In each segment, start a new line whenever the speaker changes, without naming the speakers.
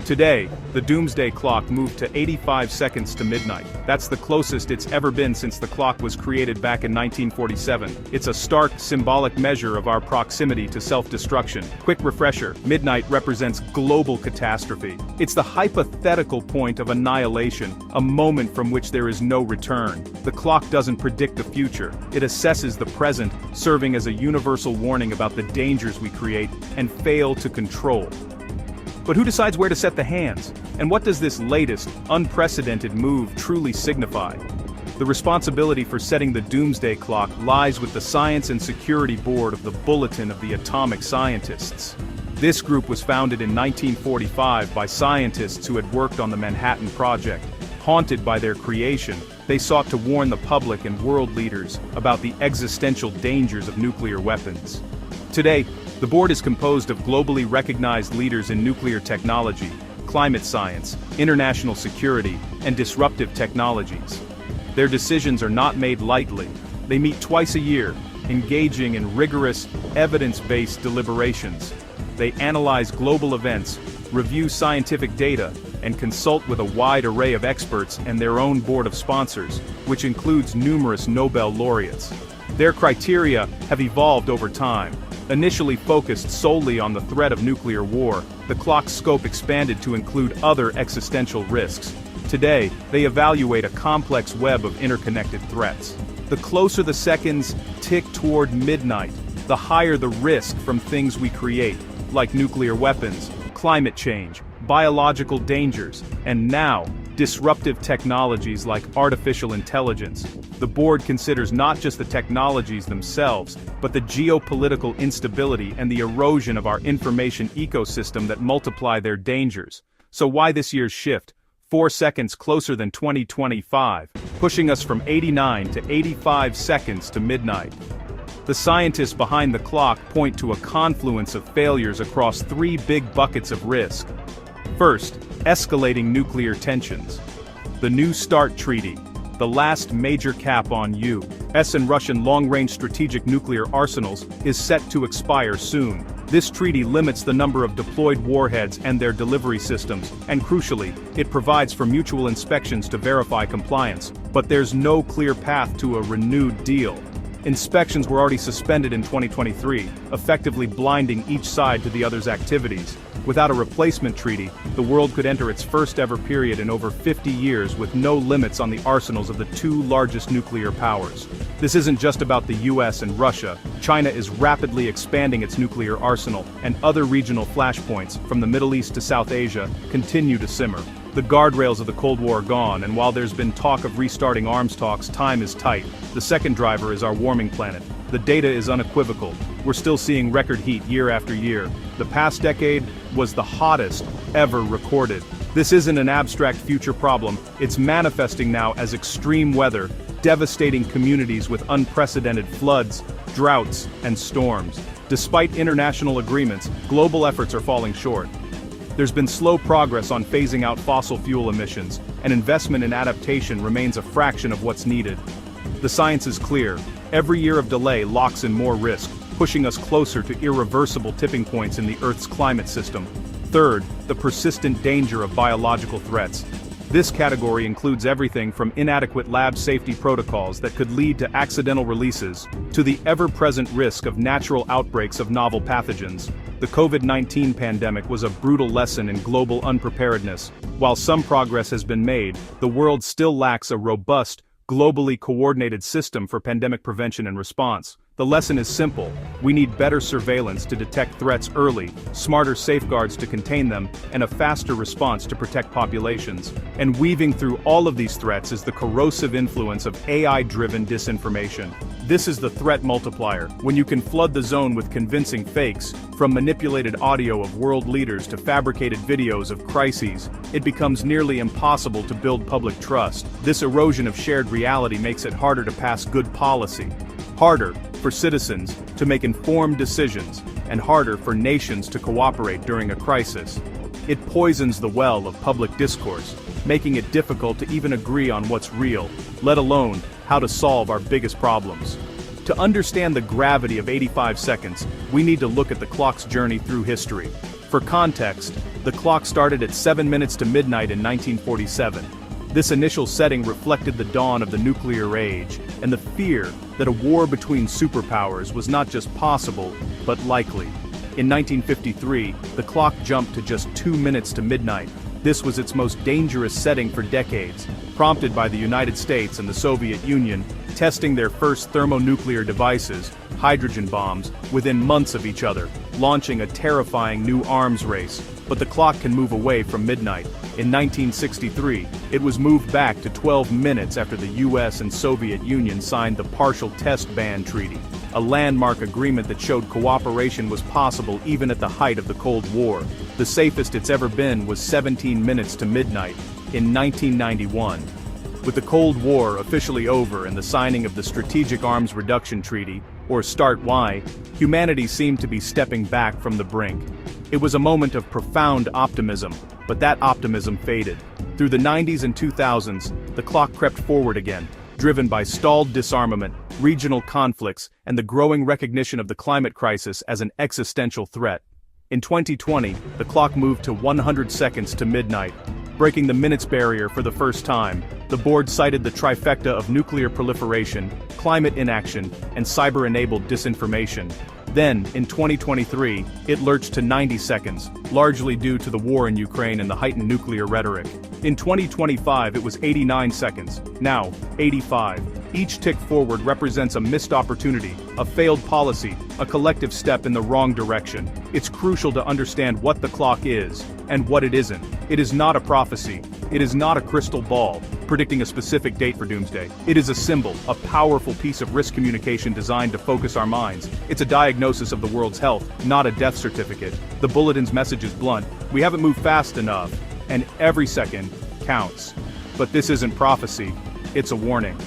Today, the Doomsday Clock moved to 85 seconds to midnight. That's the closest it's ever been since the clock was created back in 1947. It's a stark, symbolic measure of our proximity to self-destruction. Quick refresher, midnight represents global catastrophe. It's the hypothetical point of annihilation, a moment from which there is no return. The clock doesn't predict the future. It assesses the present, serving as a universal warning about the dangers we create and fail to control. But who decides where to set the hands? And what does this latest, unprecedented move truly signify? The responsibility for setting the Doomsday Clock lies with the Science and Security Board of the Bulletin of the Atomic Scientists. This group was founded in 1945 by scientists who had worked on the Manhattan Project. Haunted by their creation, they sought to warn the public and world leaders about the existential dangers of nuclear weapons. Today, the board is composed of globally recognized leaders in nuclear technology, climate science, international security, and disruptive technologies. Their decisions are not made lightly. They meet twice a year, engaging in rigorous, evidence-based deliberations. They analyze global events, review scientific data, and consult with a wide array of experts and their own board of sponsors, which includes numerous Nobel laureates. Their criteria have evolved over time. Initially focused solely on the threat of nuclear war, the clock's scope expanded to include other existential risks. Today, they evaluate a complex web of interconnected threats. The closer the seconds tick toward midnight, the higher the risk from things we create, like nuclear weapons, climate change, biological dangers, and now, disruptive technologies like artificial intelligence. The board considers not just the technologies themselves, but the geopolitical instability and the erosion of our information ecosystem that multiply their dangers. So why this year's shift? 4 seconds closer than 2025, pushing us from 89 to 85 seconds to midnight. The scientists behind the clock point to a confluence of failures across 3 big buckets of risk. First, escalating nuclear tensions. The New START Treaty, the last major cap on U.S. and Russian long-range strategic nuclear arsenals, is set to expire soon. This treaty limits the number of deployed warheads and their delivery systems, and crucially, it provides for mutual inspections to verify compliance. But there's no clear path to a renewed deal. Inspections were already suspended in 2023, effectively blinding each side to the other's activities. Without a replacement treaty, the world could enter its first-ever period in over 50 years with no limits on the arsenals of the 2 largest nuclear powers. This isn't just about the US and Russia. China is rapidly expanding its nuclear arsenal, and other regional flashpoints, from the Middle East to South Asia, continue to simmer. The guardrails of the Cold War are gone, and while there's been talk of restarting arms talks, time is tight. The second driver is our warming planet. The data is unequivocal. We're still seeing record heat year after year. The past decade was the hottest ever recorded. This isn't an abstract future problem, it's manifesting now as extreme weather, devastating communities with unprecedented floods, droughts, and storms. Despite international agreements, global efforts are falling short. There's been slow progress on phasing out fossil fuel emissions, and investment in adaptation remains a fraction of what's needed. The science is clear. Every year of delay locks in more risk, pushing us closer to irreversible tipping points in the Earth's climate system. Third, the persistent danger of biological threats. This category includes everything from inadequate lab safety protocols that could lead to accidental releases, to the ever-present risk of natural outbreaks of novel pathogens. The COVID-19 pandemic was a brutal lesson in global unpreparedness. While some progress has been made, the world still lacks a robust, globally coordinated system for pandemic prevention and response. The lesson is simple. We need better surveillance to detect threats early, smarter safeguards to contain them, and a faster response to protect populations. And weaving through all of these threats is the corrosive influence of AI-driven disinformation. This is the threat multiplier. When you can flood the zone with convincing fakes, from manipulated audio of world leaders to fabricated videos of crises, it becomes nearly impossible to build public trust. This erosion of shared reality makes it harder to pass good policy, harder for citizens to make informed decisions, and harder for nations to cooperate during a crisis. It poisons the well of public discourse, making it difficult to even agree on what's real, let alone how to solve our biggest problems. To understand the gravity of 85 seconds, we need to look at the clock's journey through history. For context, The clock started at 7 minutes to midnight in 1947. This initial setting reflected the dawn of the nuclear age, and the fear that a war between superpowers was not just possible, but likely. In 1953, the clock jumped to just 2 minutes to midnight. This was its most dangerous setting for decades, prompted by the United States and the Soviet Union testing their first thermonuclear devices, hydrogen bombs, within months of each other, launching a terrifying new arms race. But the clock can move away from midnight. In 1963, it was moved back to 12 minutes after the US and Soviet Union signed the Partial Test Ban Treaty, a landmark agreement that showed cooperation was possible even at the height of the Cold War. The safest it's ever been was 17 minutes to midnight, in 1991. With the Cold War officially over and the signing of the Strategic Arms Reduction Treaty, or START-Y, humanity seemed to be stepping back from the brink. It was a moment of profound optimism, but that optimism faded. Through the 90s and 2000s, the clock crept forward again, driven by stalled disarmament, regional conflicts, and the growing recognition of the climate crisis as an existential threat. In 2020, the clock moved to 100 seconds to midnight. Breaking the minutes barrier for the first time, the board cited the trifecta of nuclear proliferation, climate inaction, and cyber-enabled disinformation. Then, in 2023, it lurched to 90 seconds, largely due to the war in Ukraine and the heightened nuclear rhetoric. In 2025 it was 89 seconds, now 85. Each tick forward represents a missed opportunity, a failed policy, a collective step in the wrong direction. It's crucial to understand what the clock is, and what it isn't. It is not a prophecy. It is not a crystal ball, predicting a specific date for doomsday. It is a symbol, a powerful piece of risk communication designed to focus our minds. It's a diagnosis of the world's health, not a death certificate. The bulletin's message is blunt: we haven't moved fast enough, and every second counts. But this isn't prophecy, it's a warning.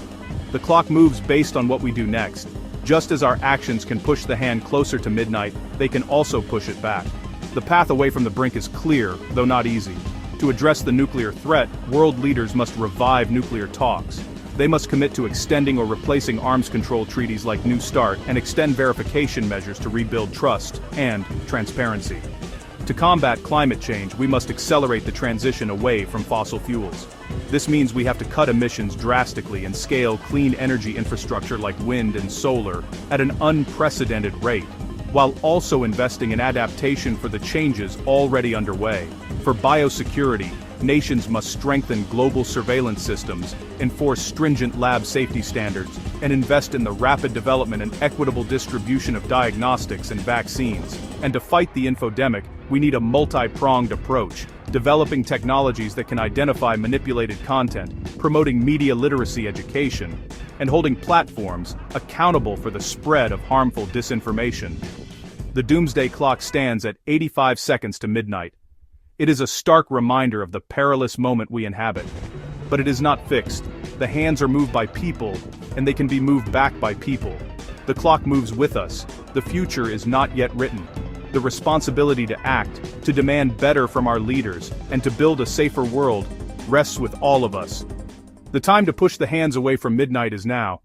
The clock moves based on what we do next. Just as our actions can push the hand closer to midnight, they can also push it back. The path away from the brink is clear, though not easy. To address the nuclear threat, world leaders must revive nuclear talks. They must commit to extending or replacing arms control treaties like New START and extend verification measures to rebuild trust and transparency. To combat climate change, we must accelerate the transition away from fossil fuels. This means we have to cut emissions drastically and scale clean energy infrastructure like wind and solar at an unprecedented rate, while also investing in adaptation for the changes already underway. For biosecurity, nations must strengthen global surveillance systems, enforce stringent lab safety standards, and invest in the rapid development and equitable distribution of diagnostics and vaccines. And to fight the infodemic, we need a multi-pronged approach, developing technologies that can identify manipulated content, promoting media literacy education, and holding platforms accountable for the spread of harmful disinformation. The doomsday clock stands at 85 seconds to midnight. It is a stark reminder of the perilous moment we inhabit. But it is not fixed. The hands are moved by people, and they can be moved back by people. The clock moves with us. The future is not yet written. The responsibility to act, to demand better from our leaders, and to build a safer world rests with all of us. The time to push the hands away from midnight is now.